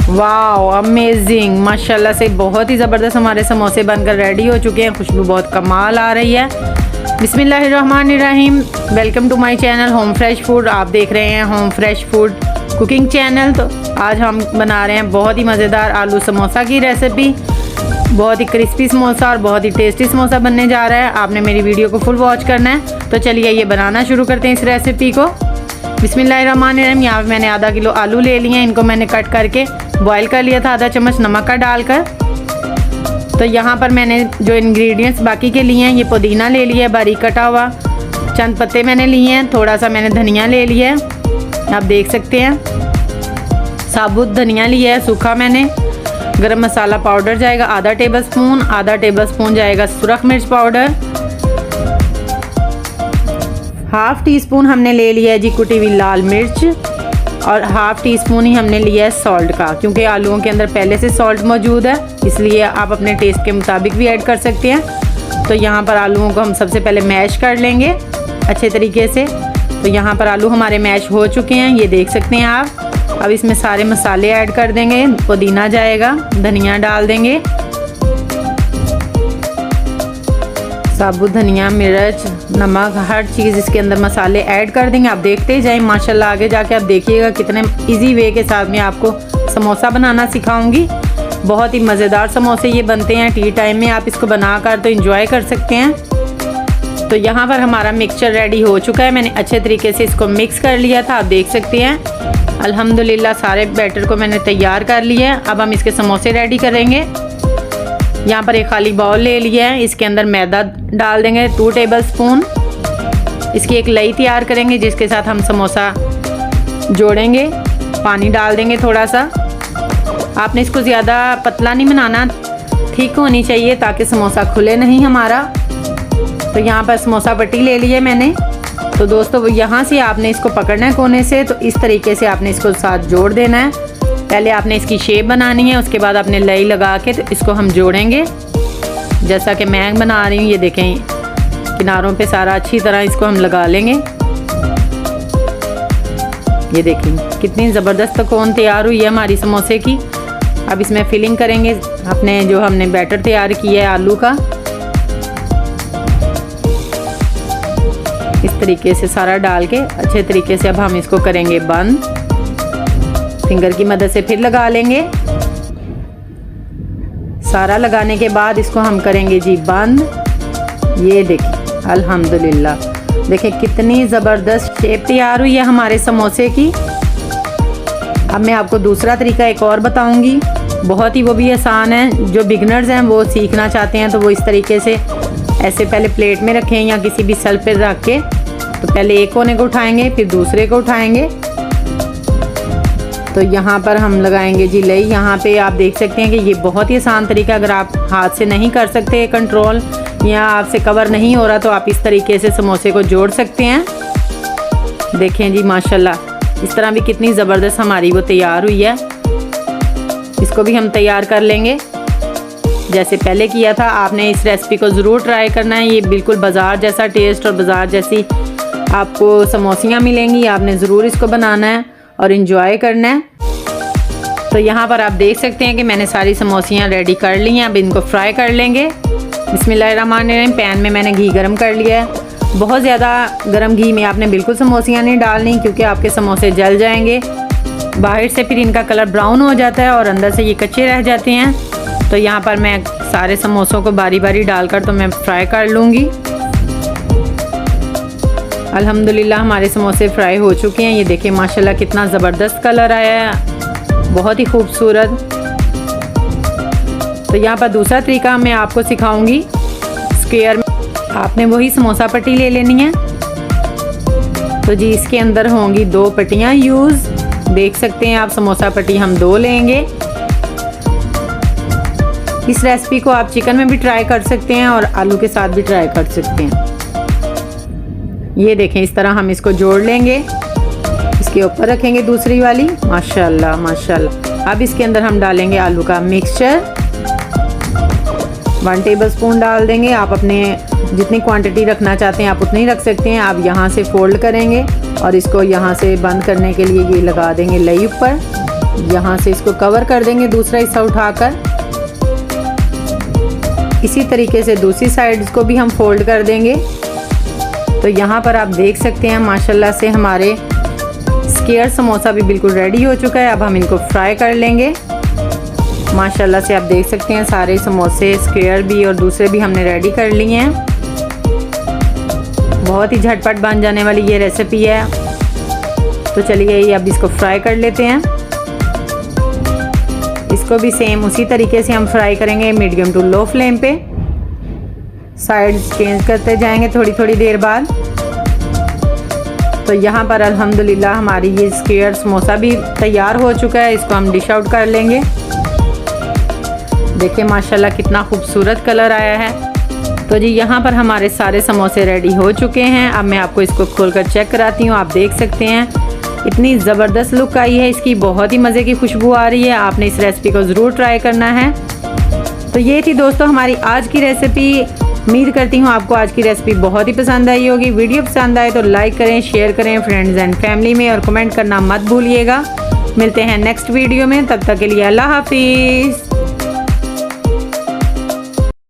Wow amazing, माशाल्लाह से बहुत ही ज़बरदस्त हमारे समोसे बनकर रेडी हो चुके हैं। खुशबू बहुत कमाल आ रही है। बिस्मिल्लाहिर्रहमानिर्रहीम, welcome to my channel home fresh food. आप देख रहे हैं home fresh food cooking channel. तो आज हम बना रहे हैं बहुत ही मज़ेदार आलू समोसा की रेसिपी। बहुत ही क्रिस्पी समोसा और बहुत ही टेस्टी समोसा बनने जा रहा है। आपने मेरी वीडियो को फुल वॉच करना है। तो चलिए ये बनाना शुरू करते हैं इस रेसिपी को। बिस्मिल्लाहिर्रहमानिर्रहीम। यहाँ पे मैंने आधा किलो आलू ले लिए हैं। इनको मैंने कट करके बॉईल कर लिया था आधा चम्मच नमक का डालकर। तो यहाँ पर मैंने जो इंग्रेडिएंट्स बाकी के लिए हैं, ये पुदीना ले लिया है बारीक कटा हुआ, चंद पत्ते मैंने लिए हैं, थोड़ा सा मैंने धनिया ले लिया है, आप देख सकते हैं। साबुत धनिया लिया है सूखा मैंने। गरम मसाला पाउडर जाएगा आधा टेबल स्पून जाएगा सुरख मिर्च पाउडर। हाफ टी स्पून हमने ले लिया है जी कुटी हुई लाल मिर्च, और हाफ टी स्पून ही हमने लिया है सॉल्ट का, क्योंकि आलूओं के अंदर पहले से सॉल्ट मौजूद है, इसलिए आप अपने टेस्ट के मुताबिक भी ऐड कर सकते हैं। तो यहाँ पर आलूओं को हम सबसे पहले मैश कर लेंगे अच्छे तरीके से। तो यहाँ पर आलू हमारे मैश हो चुके हैं, ये देख सकते हैं आप। अब इसमें सारे मसाले ऐड कर देंगे। पुदीना जाएगा, धनिया डाल देंगे, साबुत धनिया, मिर्च, नमक, हर चीज़ इसके अंदर मसाले ऐड कर देंगे। आप देखते ही जाएं, माशाल्लाह आगे जाके आप देखिएगा कितने इजी वे के साथ मैं आपको समोसा बनाना सिखाऊंगी। बहुत ही मज़ेदार समोसे ये बनते हैं। टी टाइम में आप इसको बनाकर तो एंजॉय कर सकते हैं। तो यहाँ पर हमारा मिक्सचर रेडी हो चुका है। मैंने अच्छे तरीके से इसको मिक्स कर लिया था, आप देख सकते हैं। अल्हम्दुलिल्लाह सारे बैटर को मैंने तैयार कर लिया है। अब हम इसके समोसे रेडी करेंगे। यहाँ पर एक खाली बाउल ले लिया है, इसके अंदर मैदा डाल देंगे 2 टेबल स्पून। इसकी एक लई तैयार करेंगे जिसके साथ हम समोसा जोड़ेंगे। पानी डाल देंगे थोड़ा सा। आपने इसको ज़्यादा पतला नहीं बनाना, ठीक होनी चाहिए ताकि समोसा खुले नहीं हमारा। तो यहाँ पर समोसा पट्टी ले ली है मैंने। तो दोस्तों यहाँ से आपने इसको पकड़ना है कोने से, तो इस तरीके से आपने इसको साथ जोड़ देना है। पहले आपने इसकी शेप बनानी है, उसके बाद आपने लई लगा के तो इसको हम जोड़ेंगे जैसा कि मैं बना रही हूँ। ये देखें किनारों पे सारा अच्छी तरह इसको हम लगा लेंगे। ये देखें कितनी ज़बरदस्त कोन तैयार हुई है हमारी समोसे की। अब इसमें फिलिंग करेंगे अपने जो हमने बैटर तैयार किया है आलू का। इस तरीके से सारा डाल के अच्छे तरीके से अब हम इसको करेंगे बंद। फिंगर की मदद से फिर लगा लेंगे। सारा लगाने के बाद इसको हम करेंगे जी बंद। ये देखिए अल्हम्दुलिल्लाह, देखिए कितनी ज़बरदस्त शेप तैयार हुई है हमारे समोसे की। अब मैं आपको दूसरा तरीका एक और बताऊंगी, बहुत ही वो भी आसान है। जो बिगनर्स हैं वो सीखना चाहते हैं तो वो इस तरीके से ऐसे पहले प्लेट में रखें या किसी भी सेल पे रख के, तो पहले एक कोने को उठाएंगे फिर दूसरे को उठाएंगे। तो यहाँ पर हम लगाएंगे जी लई। यहाँ पे आप देख सकते हैं कि ये बहुत ही आसान तरीका, अगर आप हाथ से नहीं कर सकते कंट्रोल या आपसे कवर नहीं हो रहा तो आप इस तरीके से समोसे को जोड़ सकते हैं। देखें जी माशाल्लाह इस तरह भी कितनी ज़बरदस्त हमारी वो तैयार हुई है। इसको भी हम तैयार कर लेंगे जैसे पहले किया था। आपने इस रेसिपी को ज़रूर ट्राई करना है। ये बिल्कुल बाज़ार जैसा टेस्ट और बाज़ार जैसी आपको समोसियाँ मिलेंगी। आपने ज़रूर इसको बनाना है और इन्जॉय करना है। तो यहाँ पर आप देख सकते हैं कि मैंने सारी समोसियाँ रेडी कर ली हैं। अब इनको फ्राई कर लेंगे। बिस्मिल्लाहिर्रहमानिर्रहीम। पैन में मैंने घी गरम कर लिया है। बहुत ज़्यादा गरम घी में आपने बिल्कुल समोसियाँ नहीं डालनी, क्योंकि आपके समोसे जल जाएंगे। बाहर से फिर इनका कलर ब्राउन हो जाता है और अंदर से ये कच्चे रह जाते हैं। तो यहाँ पर मैं सारे समोसों को बारी बारी डालकर तो मैं फ्राई कर लूँगी। अल्हम्दुलिल्लाह हमारे समोसे फ्राई हो चुके हैं। ये देखिए माशाल्लाह कितना ज़बरदस्त कलर आया है, बहुत ही खूबसूरत। तो यहाँ पर दूसरा तरीका मैं आपको सिखाऊंगी। स्क्वायर में आपने वही समोसा पट्टी ले लेनी है। तो जी इसके अंदर होंगी 2 पट्टियाँ यूज़, देख सकते हैं आप। समोसा पट्टी हम 2 लेंगे। इस रेसिपी को आप चिकन में भी ट्राई कर सकते हैं और आलू के साथ भी ट्राई कर सकते हैं। ये देखें इस तरह हम इसको जोड़ लेंगे, इसके ऊपर रखेंगे दूसरी वाली। माशाल्लाह माशाल्लाह। अब इसके अंदर हम डालेंगे आलू का मिक्सचर। 1 टेबल स्पून डाल देंगे। आप अपने जितनी क्वांटिटी रखना चाहते हैं आप उतनी रख सकते हैं। आप यहाँ से फोल्ड करेंगे और इसको यहाँ से बंद करने के लिए ये लगा देंगे लई ऊपर। यहाँ से इसको कवर कर देंगे दूसरा हिस्सा उठाकर। इसी तरीके से दूसरी साइड को भी हम फोल्ड कर देंगे। तो यहाँ पर आप देख सकते हैं माशाल्लाह से हमारे स्क्वायर समोसा भी बिल्कुल रेडी हो चुका है। अब हम इनको फ्राई कर लेंगे। माशाल्लाह से आप देख सकते हैं सारे समोसे स्क्वायर भी और दूसरे भी हमने रेडी कर लिए हैं। बहुत ही झटपट बन जाने वाली ये रेसिपी है। तो चलिए अब इसको फ्राई कर लेते हैं। इसको भी सेम उसी तरीके से हम फ्राई करेंगे मीडियम टू लो फ्लेम पे। साइड्स चेंज करते जाएंगे थोड़ी थोड़ी देर बाद। तो यहाँ पर अल्हम्दुलिल्लाह हमारी ये स्क्वायर समोसा भी तैयार हो चुका है। इसको हम डिश आउट कर लेंगे। देखिए माशाल्लाह कितना खूबसूरत कलर आया है। तो जी यहाँ पर हमारे सारे समोसे रेडी हो चुके हैं। अब मैं आपको इसको खोलकर चेक कराती हूँ। आप देख सकते हैं इतनी ज़बरदस्त लुक आई है इसकी, बहुत ही मज़े की खुशबू आ रही है। आपने इस रेसिपी को ज़रूर ट्राई करना है। तो ये थी दोस्तों हमारी आज की रेसिपी। उम्मीद करती हूँ आपको आज की रेसिपी बहुत ही पसंद आई होगी। वीडियो पसंद आए तो लाइक करें, शेयर करें फ्रेंड्स एंड फैमिली में, और कमेंट करना मत भूलिएगा। मिलते हैं नेक्स्ट वीडियो में, तब तक के लिए अल्लाह हाफिज़।